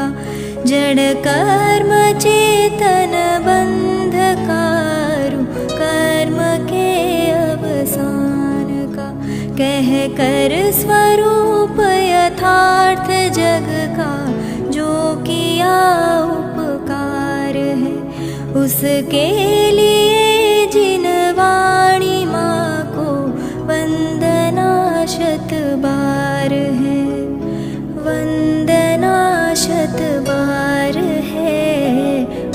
का जड़ कर्म चेतन बंधकारु कर्म के अवसान का कह कर स्वरूप यथार्थ जग का जो किया उपकार है उसके लिए जिन वाणी माँ को वंदना शत बार है वंदना शत बार है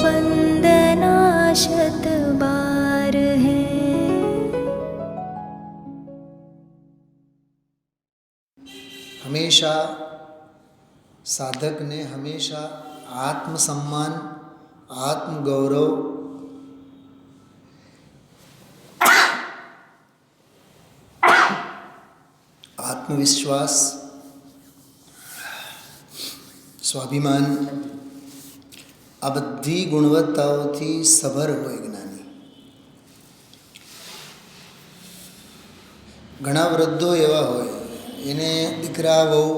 वंदना शत बार है। हमेशा साधक ने हमेशा आत्मसम्मान आत्मगौरव आत्मविश्वास स्वाभिमान आ बधी गुणवत्ताओथी सभर होय ज्ञानी। घणा वृद्धो एवा होय एने दीकरा वहू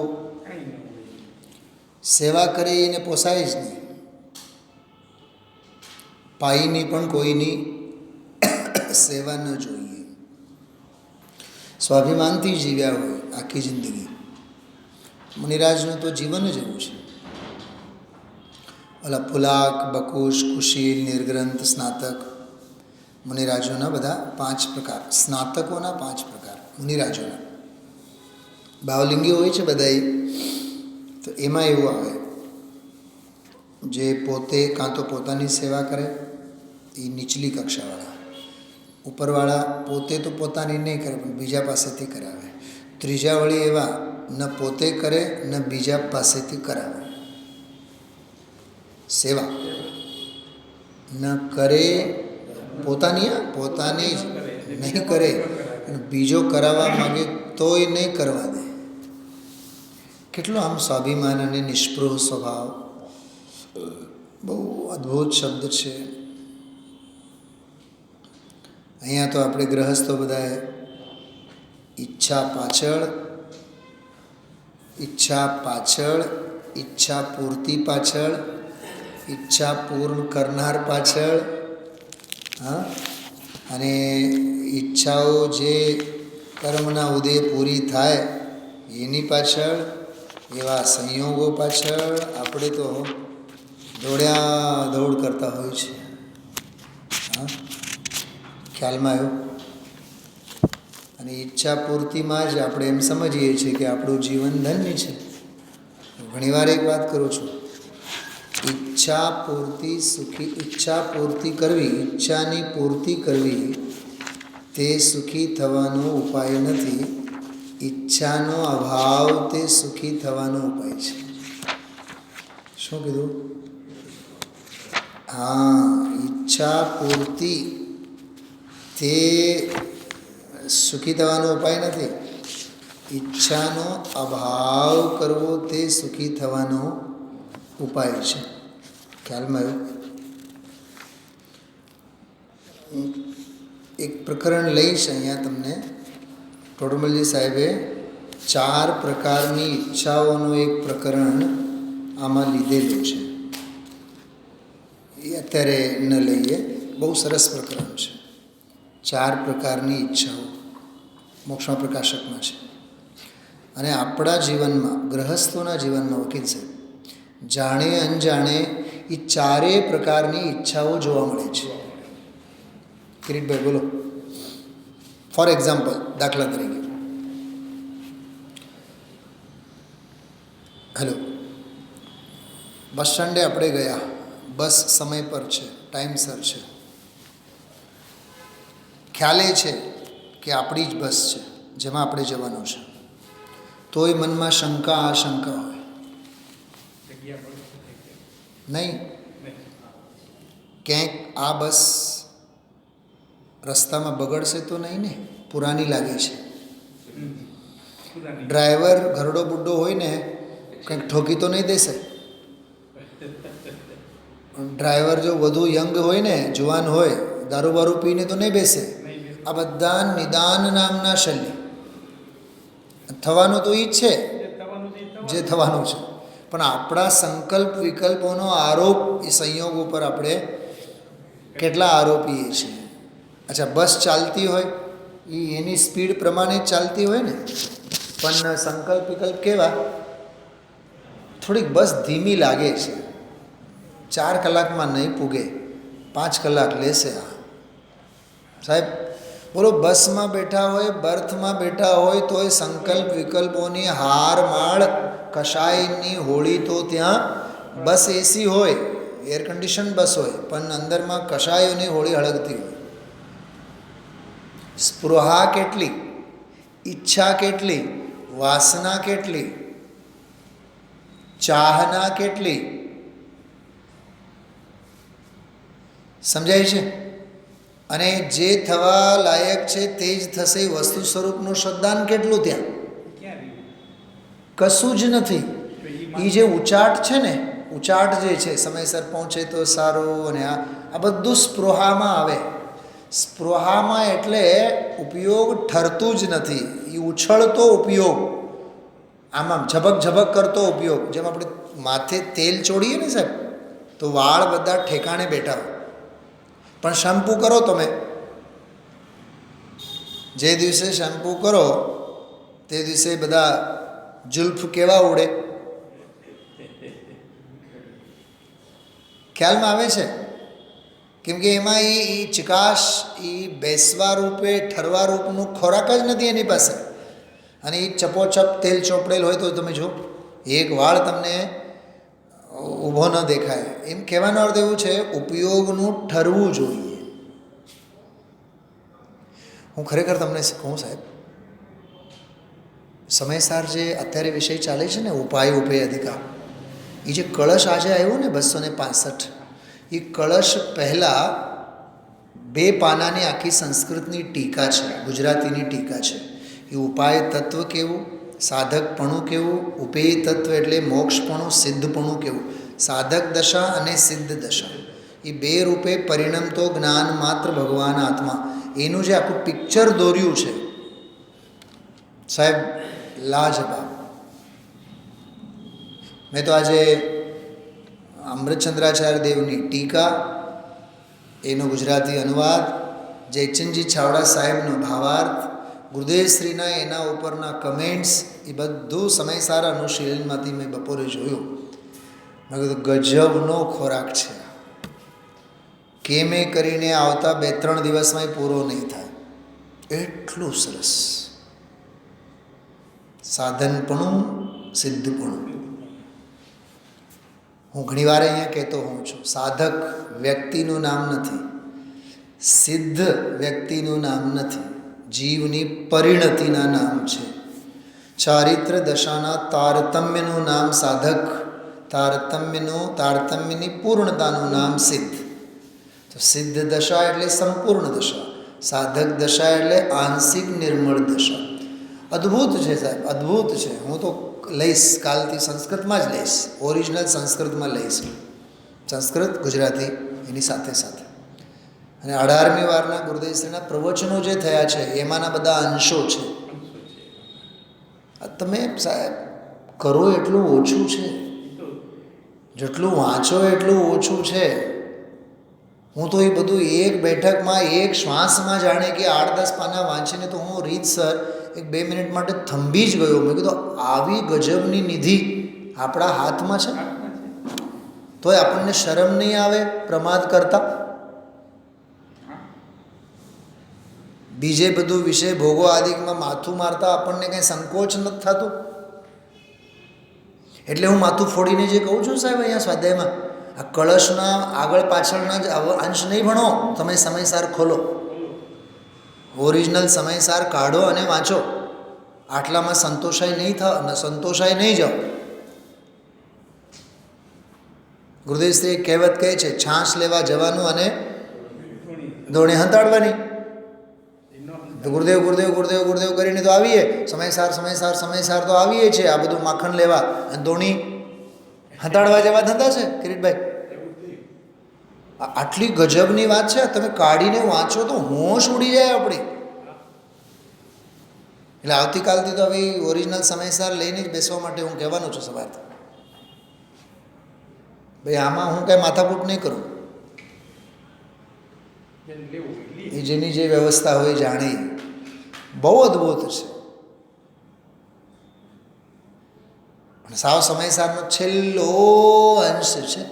सेवा करे एने पोसाय ज नहीं, पाईनी पण कोईनी सेवा न जोईए, स्वाभिमानथी जीव्या होय आखी जिंदगी। मुनिराजनुं तो जीवन ज एवुं छे। ओला पुलाक बकुश कुशील निर्ग्रंथ स्नातक मुनिराजोना बधा 5 प्रकार, स्नातकोना 5 प्रकार मुनिराजोना। भावलिंगी होय छे बधाय तो एमां एवुं आवे जे पोते कां तो पोतानी सेवा करे ए नीचली कक्षावाळा, उपरवाळा पोते तो पोतानी नहीं करे पण बीजा पासेथी करावे, त्रीजा वળી एवा न पोते करे न बीजा पासेथी करावे सेवा, न करे पोतानी पोतानी नहीं करे बीजो करावा मांगे तोय नहीं करवा दे। કેટલો આમ સ્વાભિમાન અને નિષ્પૃહ સ્વભાવ, બહુ અદ્ભુત શબ્દ છે। અહીંયા તો આપણે ગ્રહસ્થો બધાએ ઈચ્છા પાછળ ઈચ્છા પૂર્તિ પાછળ ઈચ્છા પૂર્ણ કરનાર પાછળ અને ઈચ્છાઓ જે કર્મના ઉદય પૂરી થાય એની પાછળ એવા સંયોગો પાછળ આપણે તો દોડ્યા દોડ કરતા હોય છે। ખ્યાલમાં આવ્યો? અને ઈચ્છા પૂર્તિમાં જ આપણે એમ સમજીએ છીએ કે આપણું જીવન ધન્ય છે। ઘણીવાર એક વાત કરું છું, ઈચ્છા પૂર્તિ કરવી, ઈચ્છાની પૂર્તિ કરવી તે સુખી થવાનો ઉપાય નથી, ઈચ્છાનો અભાવ તે સુખી થવાનો ઉપાય છે। શું કીધું? हाँ, ઈચ્છા પૂર્તિ તે સુખી થવાનો ઉપાય નથી, ઈચ્છાનો અભાવ કરવો તે સુખી થવાનો ઉપાય છે। ખ્યાલમાં આવ્યું? એક પ્રકરણ લઈશ અહીંયા તમને। ટોડરમલજી સાહેબે 4 પ્રકારની ઈચ્છાઓનું એક પ્રકરણ આમાં લીધેલું છે। એ અત્યારે ન લઈએ, બહુ સરસ પ્રકરણ છે। 4 પ્રકારની ઈચ્છાઓ મોક્ષમાં પ્રકાશકમાં છે। અને આપણા જીવનમાં, ગ્રહસ્થોના જીવનમાં વકીલ સાહેબ જાણે અનજાણે એ 4 પ્રકારની ઈચ્છાઓ જોવા મળે છે। કિરીટભાઈ બોલો। ફોર એક્ઝામ્પલ, દાખલા તરીકે, હેલો, બસ સ્ટેન્ડે આપણે ગયા, બસ સમય પર છે, ટાઈમસર છે, ખ્યાલ એ છે કે આપણી જ બસ છે જેમાં આપણે જવાનું છે, તોય મનમાં શંકા આશંકા હોય નહીં? ક્યાંક આ બસ રસ્તામાં બગડશે તો નહીં ને? પુરાની લાગે છે, ડ્રાઈવર ઘરડો બુડ્ઢો હોય ને કંઈક ઠોકી તો નહીં દેશે? ડ્રાઈવર જો વધુ યંગ હોય ને, જુવાન હોય, દારૂ બારૂ પીને તો નહીં બેસે। આ બધા નિદાન નામના શલ્ય, થવાનું તો એ જ છે જે થવાનું છે, પણ આપણા સંકલ્પ વિકલ્પોનો આરોપ એ સંયોગો પર આપણે કેટલા આરોપીએ છીએ. અચ્છા, બસ ચાલતી હોય એની સ્પીડ પ્રમાણે જ ચાલતી હોય ને, પણ સંકલ્પ વિકલ્પ કેવા, થોડીક બસ ધીમી લાગે છે, 4 કલાકમાં નહીં પૂગે, 5 કલાક લેશે. સાહેબ બોલો, બસમાં બેઠા હોય, બર્થમાં બેઠા હોય તો એ સંકલ્પ વિકલ્પોની હારમાળ કશાયની હોળી તો ત્યાં, બસ એસી હોય, એર કન્ડિશન બસ હોય, પણ અંદરમાં કશાયોની હોળી હળગતી હોય. સ્પૃહા કેટલી, ઈચ્છા કેટલી, વાસના કેટલી, ચાહના કેટલી, સમજાય છે? અને જે થવા લાયક છે તે જ થશે એ વસ્તુ સ્વરૂપનું શ્રદ્ધાન કેટલું ત્યાં? કશું જ નથી. એ જે ઉચાટ છે ને, ઉચાટ જે છે, સમયસર પહોંચે તો સારું, અને આ બધું સ્પૃહામાં આવે. સ્પૃહામાં એટલે ઉપયોગ ઠરતું જ નથી, એ ઉછળતો ઉપયોગ, આમ ઝબક ઝબક કરતો ઉપયોગ. જેમ આપણે માથે તેલ ચોડીએ ને સાહેબ, તો વાળ બધા ઠેકાણે બેઠા હોય, પણ શેમ્પૂ કરો તમે, જે દિવસે શેમ્પૂ કરો તે દિવસે બધા જુલ્ફ કેવા ઉડે, ખ્યાલમાં આવે છે? કેમ કે એમાં એ ચિકાશ, એ બેસવા રૂપે ઠરવા રૂપનું ખોરાક જ નથી એની પાસે. અને એ ચપોચપ તેલ ચોપડેલ હોય તો તમે જો એક વાળ તમને ઊભો ન દેખાય. એમ કહેવાનો અર્થ એવું છે, ઉપયોગનું ઠરવું જોઈએ. હું ખરેખર તમને કહું સાહેબ, સમયસાર જે અત્યારે વિષય ચાલે છે ને, ઉપાય ઉપેય અધિકાર, એ જે કળશ આજે આવ્યો ને 265, એ કળશ પહેલાં 2 પાનાની આખી સંસ્કૃતની ટીકા છે, ગુજરાતીની ટીકા છે. એ ઉપાય તત્વ કેવું, સાધકપણું કેવું, ઉપેય તત્વ એટલે મોક્ષપણું, સિદ્ધપણું કેવું, સાધક દશા અને સિદ્ધ દશા, એ 2 રૂપે પરિણમતો જ્ઞાન માત્ર ભગવાન આત્મા, એનું જે આખું પિક્ચર દોર્યું છે સાહેબ, લાજવાબ. મેં તો આજે અમૃતચંદ્રાચાર્ય દેવની ટીકા, એનો ગુજરાતી અનુવાદ, જયચંદજી છાવડા સાહેબનો ભાવાર્થ, ગુરુદેવશ્રીના એના ઉપરના કમેન્ટ્સ, એ બધું સમયસાર અનુશીલનમાંથી મેં બપોરે જોયું. મેં કીધું ગજબનો ખોરાક છે, કેમે કરીને આવતા 2-3 દિવસમાં પૂરો નહીં થાય, એટલું સરસ. સાધનપણું, સિદ્ધપણું. હું ઘણીવાર અહીંયા કહેતો હોઉં છું, સાધક વ્યક્તિનું નામ નથી, સિદ્ધ વ્યક્તિનું નામ નથી, જીવની પરિણતિના નામ છે. ચારિત્ર દશાના તારતમ્યનું નામ સાધક, તારતમ્યની પૂર્ણતાનું નામ સિદ્ધ. તો સિદ્ધ દશા એટલે સંપૂર્ણ દશા, સાધક દશા એટલે આંશિક નિર્મળ દશા. અદ્ભુત છે સાહેબ, અદ્ભુત છે. હું તો લઈશ, કાલથી સંસ્કૃતમાં જ લઈશ, ઓરિજિનલ સંસ્કૃતમાં લઈશ, સંસ્કૃત ગુજરાતી એની સાથે સાથે. અને 18મી વારના ગુરુદેવશ્રીના પ્રવચનો જે થયા છે એમાંના બધા અંશો છે. તમે સાહેબ કરો એટલું ઓછું છે, જેટલું વાંચો એટલું ઓછું છે. હું તો એ બધું એક બેઠકમાં, એક શ્વાસમાં જાણે કે 8-10 પાના વાંચીને તો હું રીતસર 1-2 મિનિટ માટે થંભી જ ગયો. મેં કીધું આવી ગજબની નિધિ આપણા હાથમાં છે, તોય આપણને શરમ નહીં આવે પ્રમાદ કરતા? બીજે બધું વિષય ભોગો આદિકમાં માથું મારતા આપણને કંઈ સંકોચ નથી થતું? એટલે હું માથું ફોડીને જે કહું છું સાહેબ અહીંયા સ્વાધ્યાયમાં, આ કળશના આગળ પાછળના જ અંશ નહીં ભણો, તમે સમયસાર ખોલો, ઓરિજિનલ સમયસાર કાઢો અને વાંચો. આટલામાં સંતોષાય નહીં જાઓ. ગુરુદેવશ્રી એક કહેવત કહે છે, છાશ લેવા જવાનું અને દોણી હંતાડવાની. તો ગુરુદેવ ગુરુદેવ ગુરુદેવ ગુરુદેવ કરીને તો આવીએ, સમયસાર તો આવીએ છીએ, આ બધું માખણ લેવા અને દોણી હંતાડવા જેવા ધંધા છે કિરીટભાઈ. આટલી ગજબની વાત છે, તમે કાઢીને વાંચો તો હોશ ઉડી જાય આપણી. એટલે આવતીકાલથી તો હવે ઓરિજિનલ સમયસાર લઈને જ બેસવા માટે હું કહેવાનું છું સવારથી. ભાઈ આમાં હું કાંઈ માથાકૂટ નહીં કરું, એ જેની જે વ્યવસ્થા હોય જાણી. બહુ અદ્ભુત છે. અને સાવ સમયસારનો છેલ્લો અંશ છે,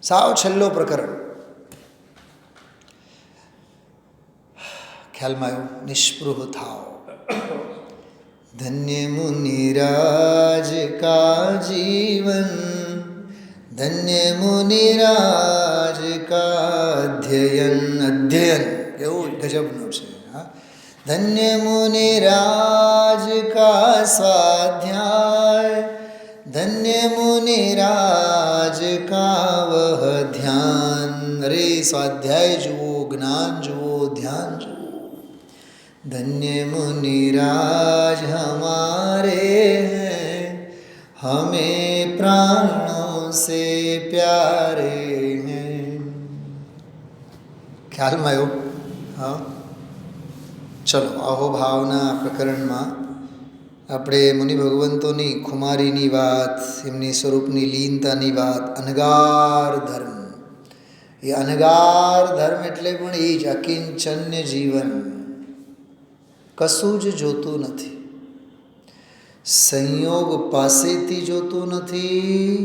સાવ છેલ્લો પ્રકરણ. ખ્યાલમાં આવ્યું? નિષ્પૃહ થાવ. ધન્ય મુનિરાજ કા જીવન, ધન્ય મુનિરાજ કા અધ્યયન. અધ્યયન કેવું ગજબનું છે. હા, ધન્ય મુનિરાજ કા સ્વાધ્યાય, ધન્ય મુનિરાજ કા વહ ધ્યાન. અરે સ્વાધ્યાય જુઓ, જ્ઞાન જુઓ, ધ્યાન જુઓ. धन्य मुनिराज हमारे हैं, हमें प्राणों से प्यारे हैं. ખ્યાલમાં આવ્યું? હા. ચલો, અહોભાવના પ્રકરણમાં આપણે મુનિ ભગવંતોની ખુમારીની વાત, એમની સ્વરૂપની લીનતાની વાત, અનગાર ધર્મ. એ અનગાર ધર્મ એટલે પણ એ જ અકિંચન્ય જીવન. કશું જ જોતું નથી, સંયોગ પાસેથી જોતું નથી,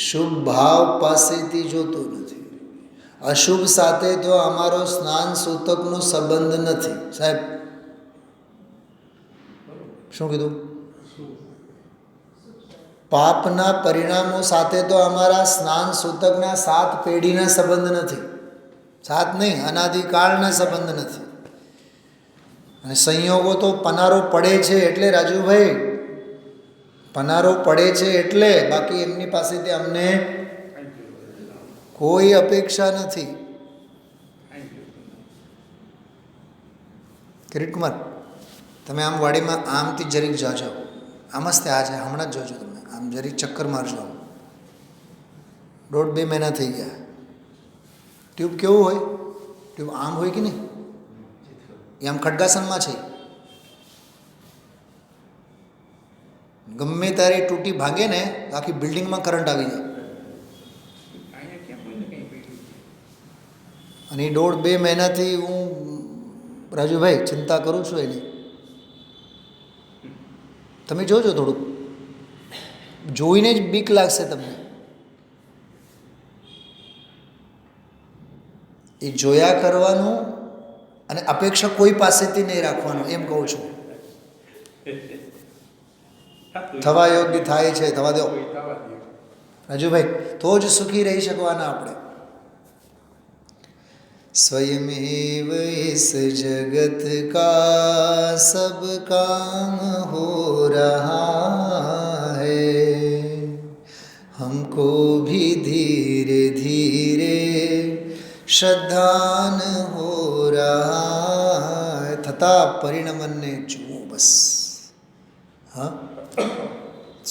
શુભ ભાવ પાસેથી જોતું નથી. અશુભ સાથે તો અમારો સ્નાન સૂતકનો સંબંધ નથી. સાહેબ શું કીધું? પાપના પરિણામો સાથે તો અમારા સ્નાન સૂતકના 7 પેઢીના સંબંધ નથી. 7 નહીં, અનાદિકાળના સંબંધ નથી. અને સંયોગો તો પનારો પડે છે એટલે, રાજુભાઈ પનારો પડે છે એટલે, બાકી એમની પાસેથી અમને કોઈ અપેક્ષા નથી. કિરીટકુમાર, તમે આમ વાડીમાં આમથી જરીક જાજો, આમ જ ત્યાં છે, હમણાં જ જોજો. તમે આમ જરીક ચક્કર મારજો. 1.5-2 મહિના થઈ ગયા. ટ્યુબ કેવું હોય? ટ્યુબ આમ હોય કે નહીં? એ આમ ખડગાસનમાં છે. ગમે ત્યારે તૂટી ભાંગે ને આખી બિલ્ડિંગમાં કરંટ આવી જાય. અને 1.5-2 મહિનાથી હું રાજુભાઈ ચિંતા કરું છું એની. તમે જોજો, થોડુંક જોઈને જ બીક લાગશે તમને. એ જોયા કરવાનું અને અપેક્ષા કોઈ પાસેથી નહીં રાખવાનું, એમ કહું છું. થવા યોગ્ય થાય છે, થવા દો રાજુભાઈ, તો જ સુખી રહી શકવાના આપણે. स्वयमेव इस जगत का सब काम हो रहा है, हमको भी धीरे धीरे श्रद्धान हो रहा है. થતા પરિણમને જુઓ બસ. હા,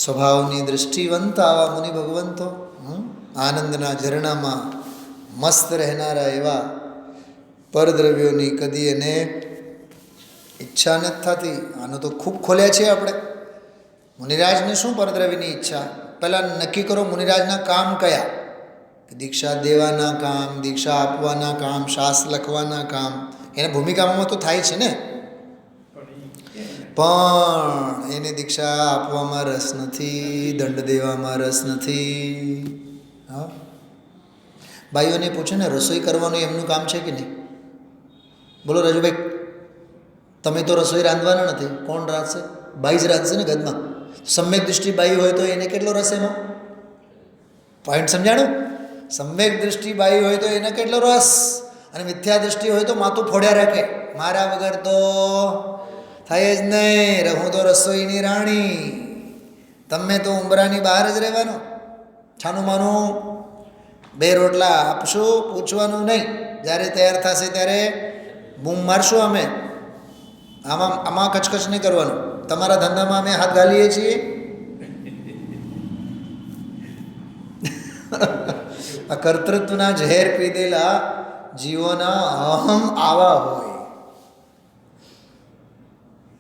સ્વભાવની દૃષ્ટિવંત આવા મુનિ ભગવંતો આનંદના ઝરણામાં મસ્ત રહેનારા એવા પરદ્રવ્યોની કદી એને ઈચ્છા નથી થતી. આનો તો ખૂબ ખોલ્યા છે આપણે. મુનિરાજને શું પરદ્રવ્યની ઈચ્છા? પહેલાં નક્કી કરો મુનિરાજના કામ કયા? દીક્ષા દેવાના કામ, દીક્ષા આપવાના કામ, શાસ્ત્ર લખવાના કામ, એને ભૂમિકામાં તો થાય છે ને. પણ એને દીક્ષા આપવામાં રસ નથી, દંડ દેવામાં રસ નથી. હા, ભાઈઓને પૂછે ને, રસોઈ કરવાનું એમનું કામ છે કે નહીં? બોલો રાજુભાઈ, તમે તો રસોઈ રાંધવાના નથી, કોણ રાંધશે? બાઈ જ રાંધશે ને ઘરમાં. સમ્યક દૃષ્ટિ બાઈ હોય તો એને કેટલો રસ? એમાં પોઈન્ટ સમજાણું? સમ્યક દૃષ્ટિ બાઈ હોય તો એને કેટલો રસ, અને મિથ્યા દૃષ્ટિ હોય તો માથું ફોડ્યા રાખે, મારા વગર તો થાય જ નહીં, રહું તો રસોઈની રાણી, તમે તો ઉંબરાની બહાર જ રહેવાનું. છાનું માનું 2 રોટલા આપશું, પૂછવાનું નહીં. જ્યારે તૈયાર થશે ત્યારે બૂમ મારશું અમે. આમાં કચકચ નહીં કરવાનું. તમારા ધંધામાં અમે હાથ ઘાલીએ છીએ. આ કર્તૃત્વના ઝેર પીધેલા જીવોના અહમ આવા હોય.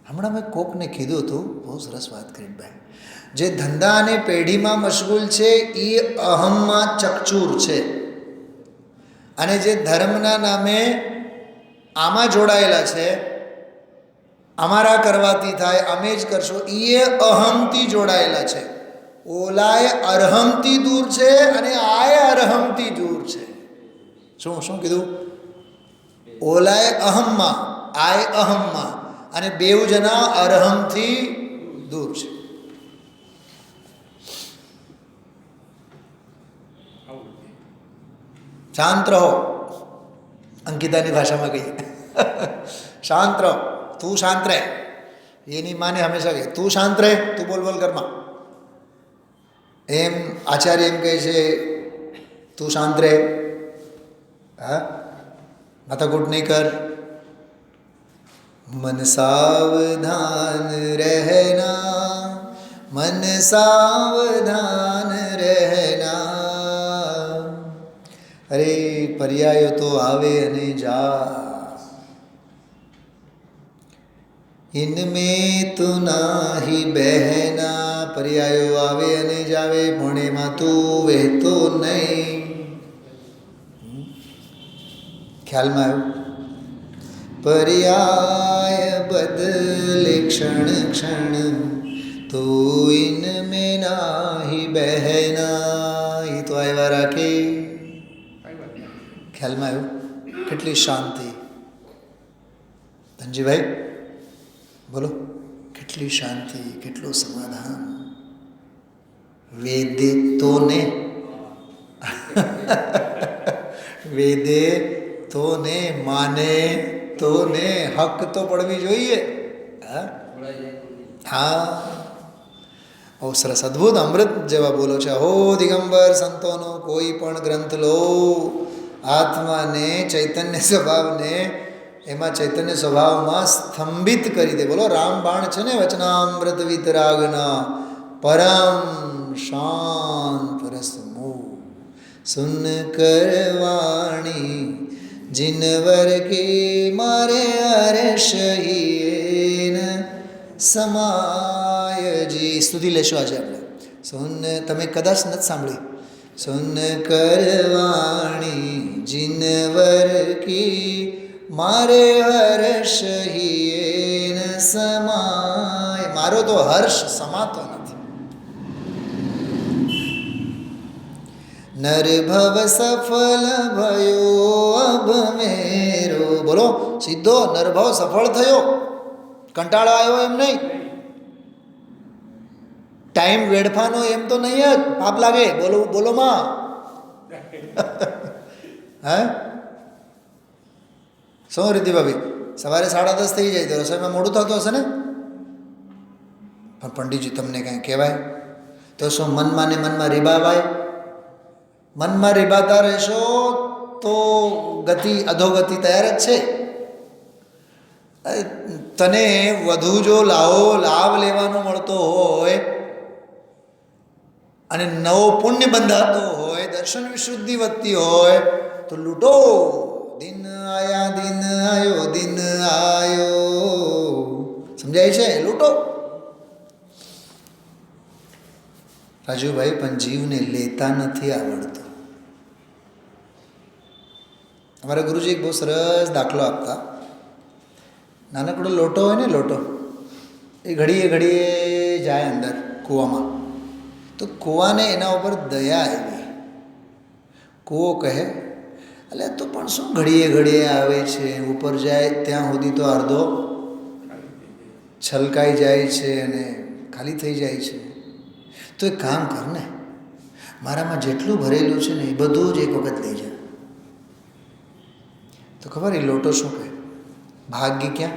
હમણાં મેં કોકને કીધું હતું, બહુ સરસ વાત કરી ભાઈ, જે ધંધા અને પેઢીમાં મશગુલ છે એ અહમમાં ચકચૂર છે, અને જે ધર્મના નામે આમાં જોડાયેલા છે, અમારા કરવાથી થાય, અમે જ કરશો, એ અહમથી જોડાયેલા છે. ઓલાએ અરહમથી દૂર છે અને આએ અરહમથી દૂર છે. શું શું કીધું? ઓલાએ અહમમાં, આએ અહમમાં, અને બેઉ જણા અરહમથી દૂર છે. શાંત રહો, અંકિતાની ભાષામાં કહીએ શાંત રહો, તું શાંત રહે. એની માને હંમેશા કહે તું શાંત રહે, તું બોલ બોલ કરમાં. એમ આચાર્ય એમ કહે છે તું શાંત રહે, હા, માથાકૂટ નહીં કર. મન સાવધાન રહેના, મન સાવધાન રહેના. અરે પર્યાયો તો આવે અને જા, ઇનમેં તું નાહી બહેના. પર્યાયો આવે અને જાવે, પણ એમાં તું વહેતો નહીં. ખ્યાલમાં આવ્યું? પર્યાય બદલે ક્ષણ ક્ષણ, તું ઇનમેં નાહી બહેના. એ તો આવ્યા રાખે. ખ્યાલમાં આવ્યું? કેટલી શાંતિ. ધનજીભાઈ બોલો, કેટલી શાંતિ, કેટલું સમાધાન. વેદે તો ને વેદે તો ને, માને તો ને, હક તો પડવી જોઈએ. હા, બહુ સરસ, અદ્ભુત, અમૃત જેવા બોલો છે. હો દિગંબર સંતોનો કોઈ પણ ગ્રંથ લો, આત્માને, ચૈતન્ય સ્વભાવને, એમાં ચૈતન્ય સ્વભાવમાં સ્તંભિત કરી દે. બોલો, રામબાણ છે ને વચનામૃત વિતરાગના, પરમ શાંત રસમો સુન કરવાણી, जिनवर के मारे અરશહીન સમાયજી. સ્તુતિ લેશો આજે આપણે. સુન, તમે કદાચ નથી સાંભળી. સુન કરવાણી જીનવર કી મારે હર્ષહીન સમાય. મારો તો હર્ષ સમાતો નથી. નરભવ સફળ ભયો અબ મેરો. બોલો, સીધો નરભવ સફળ થયો. કંટાળો આવ્યો એમ નહીં, ટાઈમ વેડફાનો એમ તો નહીં જ, પાપ લાગે. બોલો બોલો માં હે શું રીતિ ભાભી? સવારે 10:30 થઈ જાય તો રસોઈમાં મોડું થતું હશે ને? પણ પંડિતજી તમને કંઈ કહેવાય તો શું? મનમાં ને મનમાં રીબાવાય. મનમાં રીબાતા રહેશો તો ગતિ, અધોગતિ તૈયાર જ છે. તને વધુ જો લાભ લેવાનો મળતો હોય અને નવો પુણ્ય બંધાતો હોય, દર્શન વિશુદ્ધિ વધતી હોય તો લૂંટો. દિન આયા દિન આયો દિન આયો. સમજાય છે? લૂંટો. રાજુભાઈ, પણ જીવને લેતા નથી આવડતું. અમારા ગુરુજી એક બહુ સરસ દાખલો આપતા. નાનકડો લોટો હોય ને, લોટો એ ઘડીએ ઘડીએ જાય અંદર કૂવામાં, તો કૂવાને એના ઉપર દયા આવી. કૂવો કહે, એટલે તો પણ શું ઘડીએ ઘડીએ આવે છે, ઉપર જાય ત્યાં સુધી તો અડધો છલકાઈ જાય છે અને ખાલી થઈ જાય છે. તો એક કામ કર ને, મારામાં જેટલું ભરેલું છે ને એ બધું જ એક વખત લઈ જા. તો ખબર એ લોટો શું કહે? ભાગ્ય ક્યાં,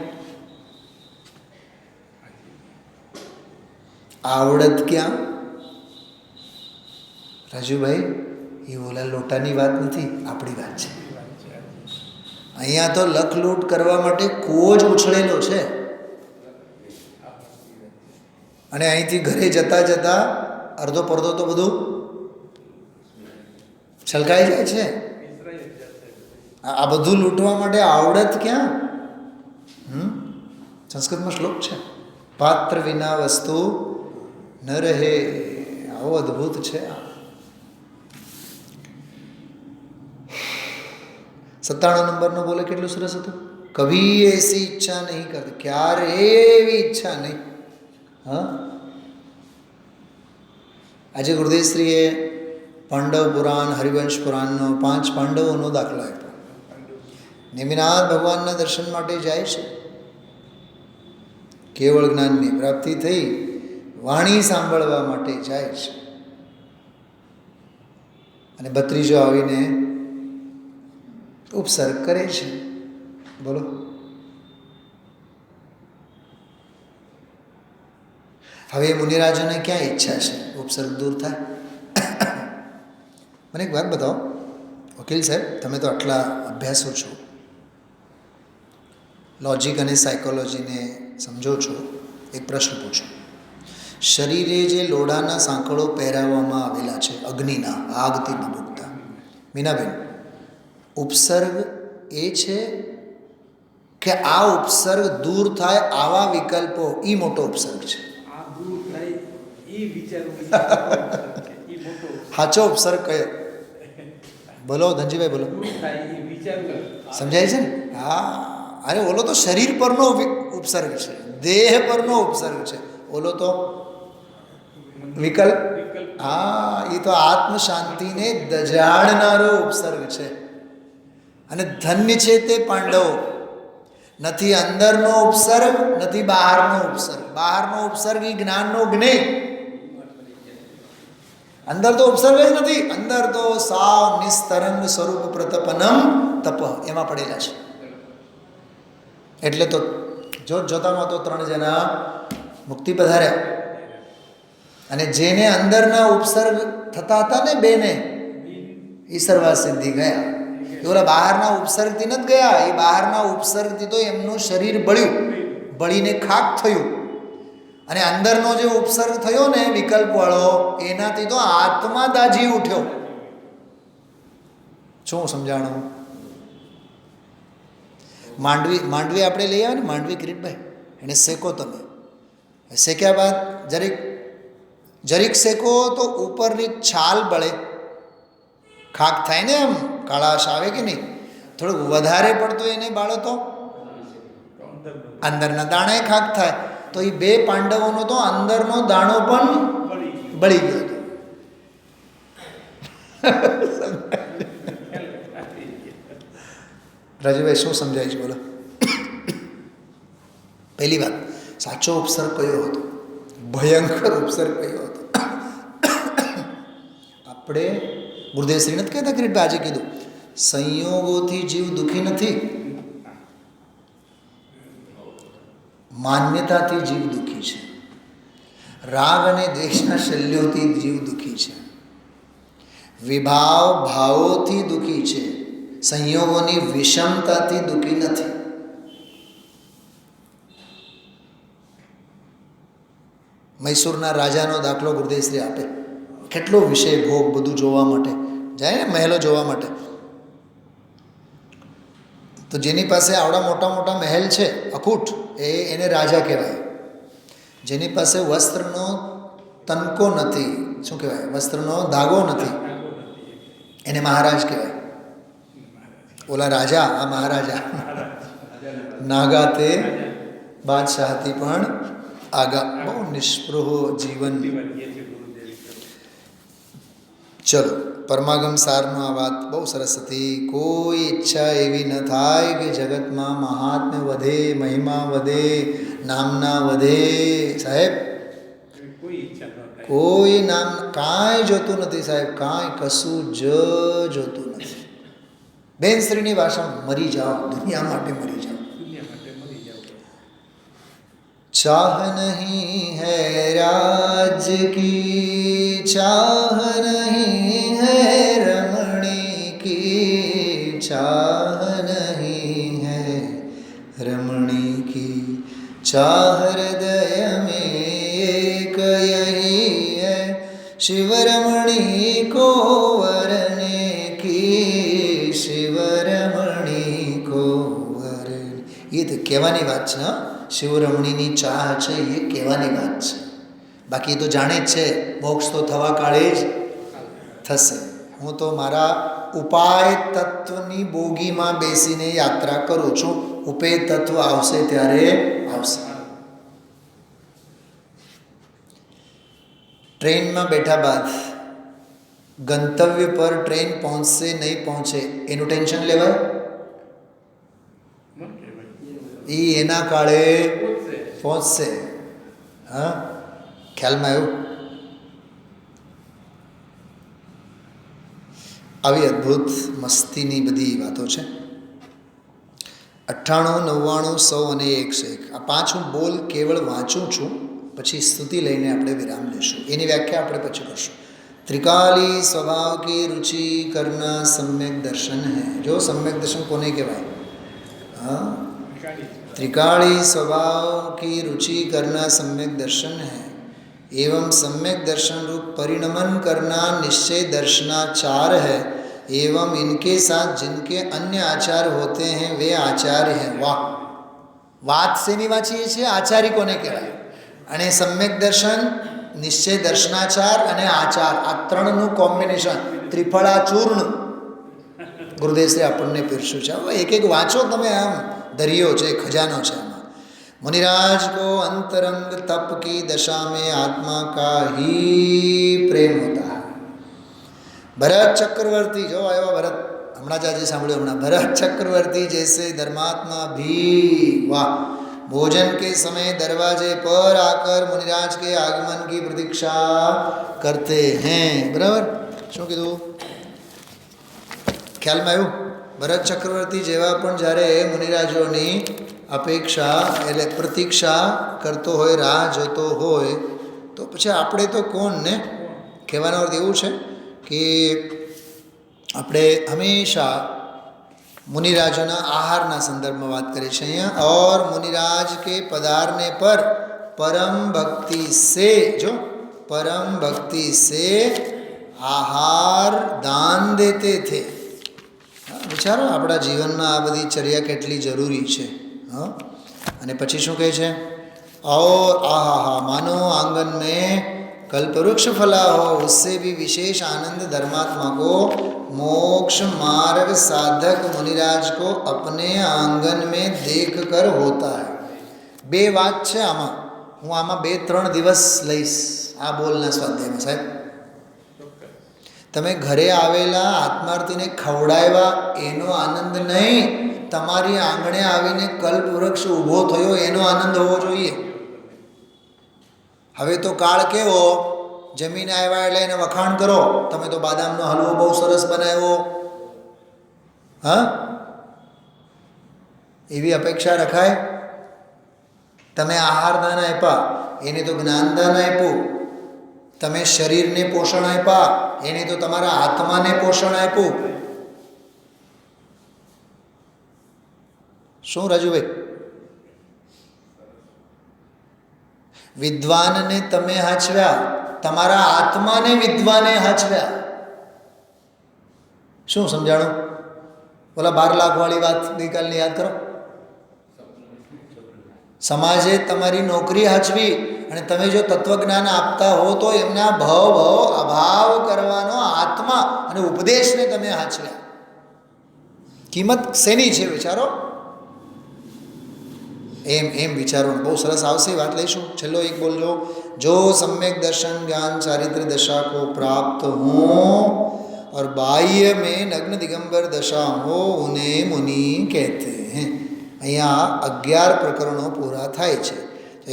આવડત ક્યાં? રાજુભાઈ, એ ઓલા લોટાની વાત નથી, આપણી વાત છે. અહીંયા તો લખલૂટ કરવા માટે કૂવો જ ઉછળેલો છે, અને અહીંથી ઘરે જતા જતા અડધો પડધો તો બધું છલકાઈ જાય છે. આ બધું લૂંટવા માટે આવડત ક્યાં? સંસ્કૃતમાં શ્લોક છે, પાત્ર વિના વસ્તુ ન રહે. આવો અદ્ભુત છે. 97 નંબરનો બોલે કેટલું સરસ હતું, કભી એસી ઈચ્છા નહીં કરતી, ક્યારે એવી ઈચ્છા નહીં. હા, આજે ગુરુદેવશ્રીએ પાંડવ પુરાણ, હરિવંશ પુરાણનો 5 પાંડવોનો દાખલો આપ્યો. નેમિનાથ ભગવાનના દર્શન માટે જાય છે, કેવળ જ્ઞાનની પ્રાપ્તિ થઈ, વાણી સાંભળવા માટે જાય છે, અને ભત્રીજો આવીને ઉપસર્ગ કરે છે. બોલો, હવે મુનિરાજોને ક્યાં ઈચ્છા છે ઉપસર્ગ દૂર થાય? મને એક વાત બતાવો વકીલ સાહેબ, તમે તો આટલા અભ્યાસો છો, લોજિક અને સાયકોલોજીને સમજો છો. એક પ્રશ્ન પૂછો, શરીરે જે લોડાના સાંકળો પહેરાવવામાં આવેલા છે અગ્નિના, આગથી ભભૂકતા, મીનાબેન, ઉપસર્ગ એ છે કે આ ઉપસર્ગ દૂર થાય આવા વિકલ્પો, એ મોટો ઉપસર્ગ છે. સાચો ઉપસર્ગ કયો? બોલો ધનજીભાઈ, બોલો. સમજાય છે ને? હા, અરે ઓલો તો શરીર પરનો ઉપસર્ગ છે, દેહ પરનો ઉપસર્ગ છે. ઓલો તો વિકલ્પ. હા, એ તો આત્મ શાંતિને દજાડનારો ઉપસર્ગ છે. અને ધન્ય છે તે પાંડવો. નથી અંદરનો ઉપસર્ગ, નથી બહારનો ઉપસર્ગ. બહારનો ઉપસર્ગ એ જ્ઞાનનો જ્ઞેય, અંદર તો ઉપસર્ગ જ નથી. અંદર તો સાવ નિસ્તરંગ સ્વરૂપ પ્રતપનમ તપ એમાં પડેલા છે. એટલે તો જોતામાં તો 3 જણા મુક્તિ પધાર્યા, અને જેને અંદરના ઉપસર્ગ થતા હતા ને બેને, એ સર્વા સિદ્ધિ ગયા. એ ઓલા બહારના ઉપસર્ગથી નથી ગયા, એ બહારના ઉપસર્ગથી તો એમનું શરીર બળ્યું, બળીને ખાક થયું. અને અંદરનો જે ઉપસર્ગ થયો ને વિકલ્પવાળો, એનાથી તો આત્મા દાજી ઉઠ્યો. શું સમજાણું? માંડવી આપણે લઈ આવે ને, માંડવી કિરીટભાઈ, એને શેકો. તમે શેક્યા બાદ જરીક શેકો તો ઉપરની છાલ બળે, ખાક થાય ને, એમ કાળાશ આવે કે નહીં? થોડુંક વધારે પડતું એને બાળો તો અંદરના દાણા ખાક થાય. તો એ 2 પાંડવોનો તો અંદરનો દાણો પણ બળી ગયો હતો. રાજુભાઈ શું સમજાય છે? બોલો. પહેલી વાત, સાચો ઉપસર્ગ કયો હતો? ભયંકર ઉપસર્ગ કયો હતો? આપણે ગુરુદેવશ્રી નથી કહેતા કે આજે કીધું, સંયોગોથી જીવ દુઃખી નથી, માન્યતાથી જીવ દુઃખી છે. રાગ અને દ્વેષના શલ્યોથી જીવ દુઃખી છે. વિભાવ ભાવોથી દુઃખી છે. સંયોગોની વિષમતાથી દુઃખી નથી. મૈસૂરના રાજાનો દાખલો ગુરુદેવશ્રી આપે. કેટલો વિષય ભોગ બધું જોવા માટે જાય ને, મહેલો જોવા માટે. તો જેની પાસે આવડા મોટા મોટા મહેલ છે અખૂટ, એને રાજા કહેવાય. જેની પાસે વસ્ત્રનો તનકો નથી, શું કહેવાય, વસ્ત્રનો ધાગો નથી, એને મહારાજ કહેવાય. ઓલા રાજા, આ મહારાજા. નાગા તે બાદશાહથી પણ આગા, બહુ નિષ્પૃહ જીવન. ચલો, પરમાગમ સારનો આ વાત બહુ સરસ હતી. કોઈ ઈચ્છા એવી ન થાય કે જગતમાં મહાત્મ્ય વધે, મહિમા વધે, નામના વધે. સાહેબ, કોઈ નામ કાંઈ જોતું નથી સાહેબ, કાંઈ કશું જ જોતું નથી. બેન શ્રીની ભાષામાં મરી જાઓ, દુનિયા માટે મરી જાઓ. ચાહ નહીં હૈ રાજ કી, ચાહ નહીં હૈ રમણી કી, ચાહ નહીં હૈ રમણી કી, ચાહ હૃદય में एक यही है, शिव रमणी को वरने की, शिव रमणी को वरने. ये तो કહેવાની વાત છે. શિવરમણીની ચાહ છે એ કહેવાની વાત છે. બાકી તો જાણે જ છે મોક્ષ તો થવા કાળે જ થશે. હું તો મારા ઉપાય તત્વની બોગીમાં બેસીને યાત્રા કરું છું. ઉપેય તત્વ આવશે ત્યારે આવશે. ટ્રેનમાં બેઠા બાદ ગંતવ્ય પર ટ્રેન પહોંચશે નહીં પહોંચે એનું ટેન્શન લેવાય? એ એના કાળે પહોંચશે. હા, ખ્યાલમાં આવ્યું? આવી અદ્ભુત મસ્તીની બધી વાતો છે. 98, 99, 100 અને 101 આ 5 હું બોલ કેવળ વાંચું છું, પછી સ્તુતિ લઈને આપણે વિરામ લઈશું. એની વ્યાખ્યા આપણે પછી કરશું. ત્રિકાલી સ્વભાવ કી રુચિ કરના સમ્યક દર્શન હૈ. જો સમ્યક દર્શન કોને કહેવાય? હા, त्रिकाली स्वभाव की रुचि करना सम्यक दर्शन है. एवं सम्यक दर्शन रूप परिणमन करना निश्चय दर्शनाचार है. एवं इनके साथ जिनके अन्य आचार होते हैं वे आचार्य हैं. वाह, વાત શેની વાંચીએ છીએ? આચાર્ય કોને કહેવાય? અને સમ્યક દર્શન, નિશ્ચય દર્શનાચાર અને આચાર, આ ત્રણનું કોમ્બિનેશન, ત્રિફળાચૂર્ણ ગુરુદેવશ્રી આપણને પીરસ્યું છે. હવે એક એક વાંચો તમે, આમ दरियो છે, खजानो છે આમાં. मुनिराज को अंतरंग तप की दशा में आत्मा का ही प्रेम होता है. भरत चक्रवर्ती, जो आया भरत, हमारा जाजे सांभळ्યું हमारा, भरत चक्रवर्ती जैसे धर्मात्मा भी, वाह, भोजन के समय दरवाजे पर आकर मुनिराज के आगमन की प्रतीक्षा करते हैं. बराबर, શું કીધું? ખ્યાલમાં આવ્યું? ભરત ચક્રવર્તી જેવા પણ જ્યારે મુનિરાજોની અપેક્ષા એટલે પ્રતીક્ષા કરતો હોય, રાહ જોતો હોય, તો પછી આપણે તો કોણ ને? કહેવાનો અર્થ એવું છે કે આપણે હંમેશા મુનિરાજોના આહારના સંદર્ભમાં વાત કરીએ છીએ અહીંયા. ઓર મુનિરાજ કે પધારને પર પરમ ભક્તિ સે, જો પરમ ભક્તિ સે આહાર દાન દેતે થે. વિચારો આપણા જીવનમાં આ બધી ચર્યા કેટલી જરૂરી છે. હા, અને પછી શું કહે છે? और आहा मानो आंगन में कल्पवृक्ष फला हो, उससे भी विशेष आनंद धर्मात्मा को मोक्ष मार्ग साधक मुनिराज को अपने आंगन में देख कर होता है. બે વાત છે આમાં. હું આમાં 2-3 દિવસ લઈશ આ બોલના સ્વાધ્યાયમાં. સાહેબ, તમે ઘરે આવેલા આત્માર્થીને ખવડાવ્યા એનો આનંદ નહીં, તમારી આંગણે આવીને કલ્પવૃક્ષ ઊભો થયો એનો આનંદ હોવો જોઈએ. હવે તો કાળ કેવો, જમીને આવ્યા એટલે એને વખાણ કરો, તમે તો બાદામનો હલવો બહુ સરસ બનાવ્યો. હા, એવી અપેક્ષા રખાય? તમે આહારદાન આપ્યા, એને તો જ્ઞાનદાન આપ્યું. તમે શરીરને પોષણ આપ્યા, એને તો તમારા આત્માને પોષણ આપ્યું. શું રાજુભાઈ? વિદ્વાનને તમે હાચવ્યા, તમારા આત્માને વિદ્વાને હાચવ્યા. શું સમજાણું? ઓલા 12 લાખ વાળી વાત ગઈકાલની યાદ કરો. સમાજે તમારી નોકરી હાચવી અને તમે જો તત્વજ્ઞાન આપતા હો તો એમના ભાવ અભાવ કરવાનો આત્મા અને ઉપદેશને તમે હાચવ્યા. કિંમત શેની છે વિચારો? એમ વિચારો. બહુ સરસ આવશે, વાત લઈશું. છેલ્લો એક બોલજો. જો सम्यक दर्शन ज्ञान चारित्र दशा को प्राप्त हो और बाह्य में नग्न दिगंबर दशा हो उन्हें मुनि कहते हैं. અહીંયા 11 પ્રકરણો પૂરા થાય છે.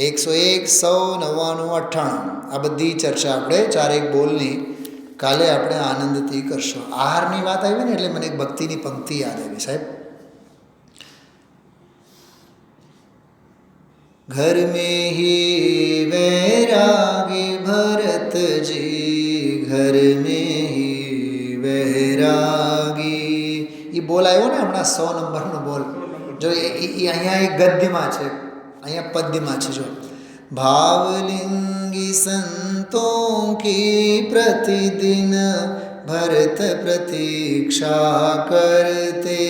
101, 100, 99, 98 આ બધી ચર્ચા આપણે 4 બોલની કાલે આપણે આનંદથી કરશું. આહારની વાત આવી ને એટલે મને એક ભક્તિની પંક્તિ યાદ આવી. સાહેબ, घर में ही वैरागी भरत जी, घर में ही वैरागी. એ બોલ આવ્યો ને હમણાં 100 નંબરનો બોલ. જો એ અહીંયા એક ગદ્યમાં છે, અહીંયા પદ્યમાં છે. જો ભાવલિંગી સંતોં કી પ્રતિદિન ભરત પ્રતીક્ષા કરતે.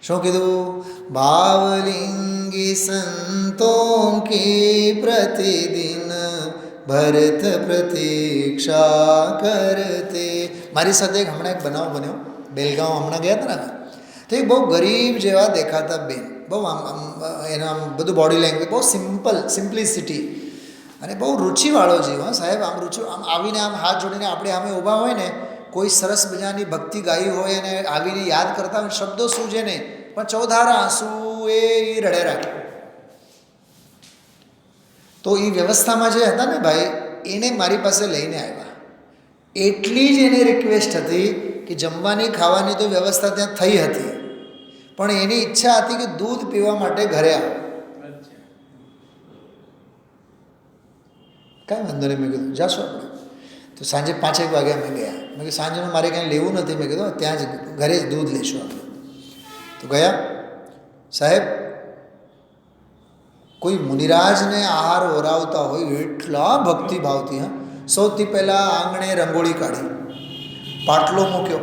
શું કીધું? ભાવલિંગ बावलिंगी संतों की प्रतिदिन ભરત પ્રતીક્ષા કરતે. મારી સાથે એક હમણાં એક બનાવ બન્યો. બેલગાંવ હમણાં ગયા હતા ને, તો એક બહુ ગરીબ જેવા દેખાતા બેન, બહુ આમ એના આમ બધું બોડી લેંગ્વેજ બહુ સિમ્પ્લિસિટી અને બહુ રુચિવાળો જીવ. હા સાહેબ, આમ રુચિ આમ આવીને આમ હાથ જોડીને આપણે સામે ઊભા હોય ને, કોઈ સરસ મજાની ભક્તિ ગાઈ હોય અને આવીને યાદ કરતા હોય, શબ્દો સૂજે નહીં, પણ ચોધારા આંસુ એ રડે રાખે. તો એ વ્યવસ્થામાં જે હતા ને ભાઈ, એને મારી પાસે લઈને આવ્યા. એટલી જ એને રિક્વેસ્ટ હતી કે જમવાની ખાવાની તો વ્યવસ્થા ત્યાં થઈ હતી, પણ એની ઈચ્છા હતી કે દૂધ પીવા માટે ઘરે આવો. કાંઈ વાંધો નહીં, મેં કીધું જાશું આપણે. તો સાંજે 5-1 વાગે અમે ગયા. મેં કીધું સાંજનું મારે ક્યાંય લેવું નથી, મેં કીધું ત્યાં જ ઘરે જ દૂધ લઈશું આપણે. તો ગયા. સાહેબ, કોઈ મુનિરાજને આહાર ઓરાવતા હોય એટલા ભક્તિભાવથી. હા, સૌથી પહેલાં આંગણે રંગોળી કાઢી, પાટલો મૂક્યો,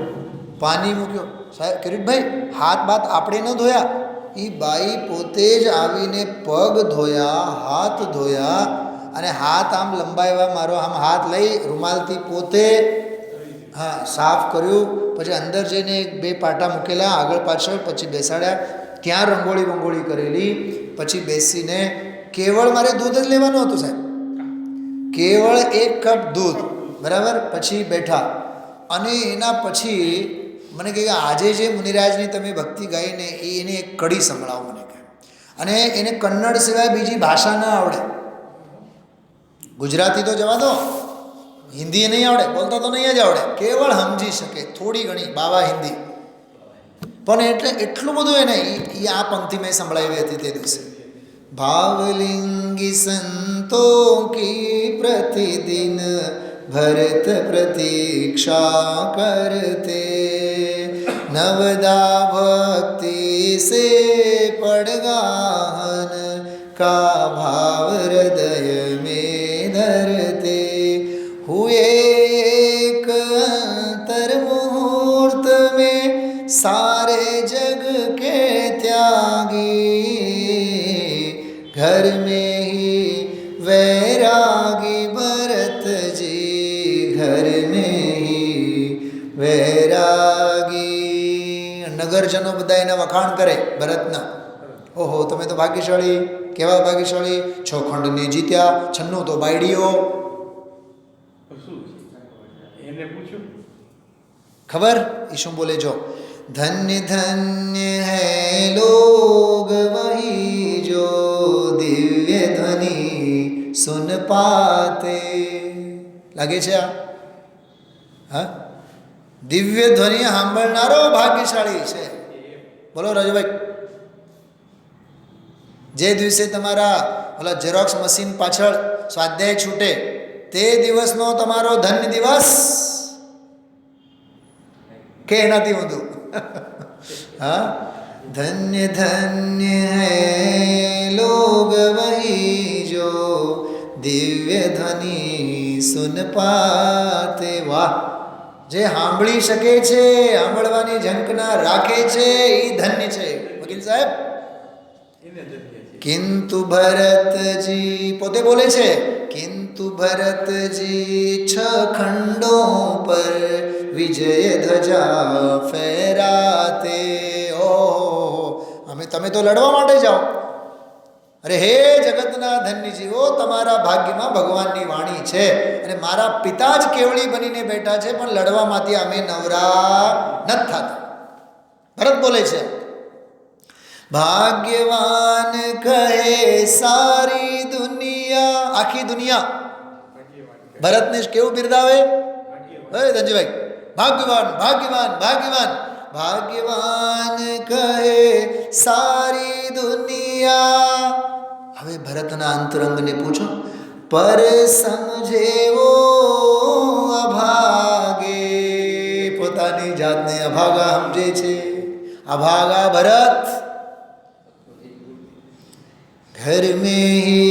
પાણી મૂક્યો. સાહેબ કિરીટભાઈ, હાથ બાત આપણે ન ધોયા, એ બાઈ પોતે જ આવીને પગ ધોયા, હાથ ધોયા અને હાથ આમ લંબાવ્યા, મારો આમ હાથ લઈ રૂમાલથી પોતે હા સાફ કર્યું. પછી અંદર જઈને 2 પાટા મૂકેલા આગળ પાછળ, પછી બેસાડ્યા, ત્યાં રંગોળી કરેલી. પછી બેસીને કેવળ મારે દૂધ જ લેવાનું હતું સાહેબ, કેવળ 1 કપ દૂધ, બરાબર. પછી બેઠા અને એના પછી મને કહે કે આજે જે મુનિરાજની તમે ભક્તિ ગાઈને એને એક કડી સંભળાવો મને કહે. અને એને કન્નડ સિવાય બીજી ભાષા ન આવડે. ગુજરાતી તો જવા દો, હિન્દી નહીં આવડે, બોલતા તો નહીં જ આવડે, કેવળ સમજી શકે થોડી ઘણી બાવા હિન્દી. પણ એટલે એટલું બધું એને એ આ પંક્તિ મેં સંભળાવી હતી તે દિવસે. ભાવલિંગી સંતો કી પ્રતિદિન ભરત પ્રતીક્ષા કરતે, નવદા ભક્તિ સે પડગાહન કા ભાવ હૃદય में धरते, हुए एक अंतर मुहूर्त में सारे जग के त्यागी, घर में ही वैरागी भरत जी, घर में ही वैरागी. નગરજનો બધા એના વખાણ કરે ભરતના. ઓહો, તમે તો ભાગ્યશાળી, કેવા ભાગ્યશાળી, 6 ખંડને જીત્યા, 96 તો બાયડીઓ. ખબર એ શું બોલે? જો ધન્ય ધન્ય હૈ લોગ વહી જો દિવ્ય ધ્વનિ સુન પાતે. લાગે છે આ? હા, દિવ્ય ધ્વનિ સાંભળનારો ભાગ્યશાળી છે. બોલો રાજભાઈ. જે દિવસે તમારા ઓલા ઝેરોક્સ મશીન પાછળ સ્વાધ્યાય છૂટે તે દિવસનો તમારો ધન્ય દિવસ કે એનાથી ઊંધું? હા, ધન્ય ધન્ય હૈ લોગ વહી જો દિવ્ય ધ્વનિ સુન પાતે. વાહ, જે સાંભળી શકે છે, સાંભળવાની ઝંખના રાખે છે, એ ધન્ય છે. વકીલ સાહેબ, કિંતુ ભરતજી પોતે બોલે છે, કિંતુ ભરતજી 6 ખંડો પર વિજય ધજા ફેરાતે. ઓહો, તમે તો લડવા માટે જાઓ. અરે હે જગતના ધન્ય જીવો, તમારા ભાગ્યમાં ભગવાનની વાણી છે અને મારા પિતા જ કેવળી બનીને બેઠા છે, પણ લડવામાંથી અમે નવરા નથી થતા. ભરત બોલે છે, ભાગ્યવાન કહે સારી દુનિયા, આખી દુનિયા ભરતને કેવું બિરદાવે? હે ધનજીભાઈ, ભાગ્યવાન ભાગ્યવાન ભાગ્યવાન. ભાગ્યવાન કહે સારી દુનિયા. હવે ભરતના અંતરંગને પૂછો, પર સમજેવો અભાગે. પોતાની જાતને અભાગા સમજે છે, અભાગા ભરત. घर में ही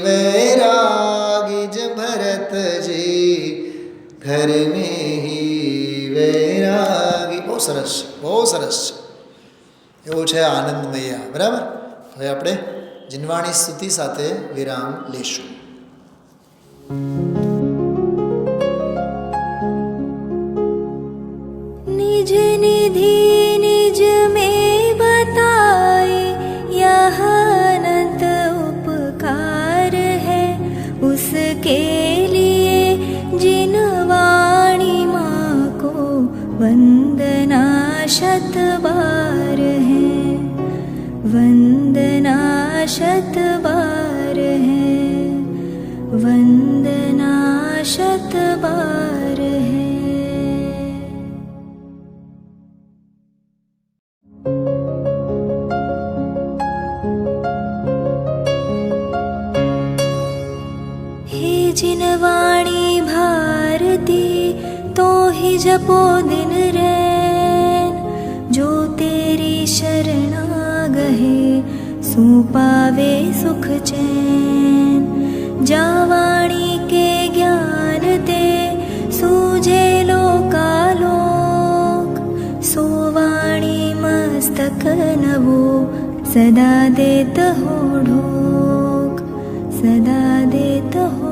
वैरागी ज भरत जी, घर में ही वैरागी. બહુ સરસ છે, બહુ સરસ છે. એવું છે આનંદમય. બરાબર, હવે આપણે જીનવાણી સ્તુતિ સાથે વિરામ લેશું. निज निधि निज में बताए यह अनंत उपकार है, उसके लिए जिन वाणी माँ को वंदना शत बार है, वंदना शत बार है, वंदना शत बार है. हे जिनवाणी भारती तो ही जपो दिन रैन, जो तेरी शरणा गहे सो पावे सुख चैन. जा वाणी के ज्ञान ते सूझे लोकालोक, सो वाणी मस्तक नवो सदा देत हो ढोक, सदा देत हो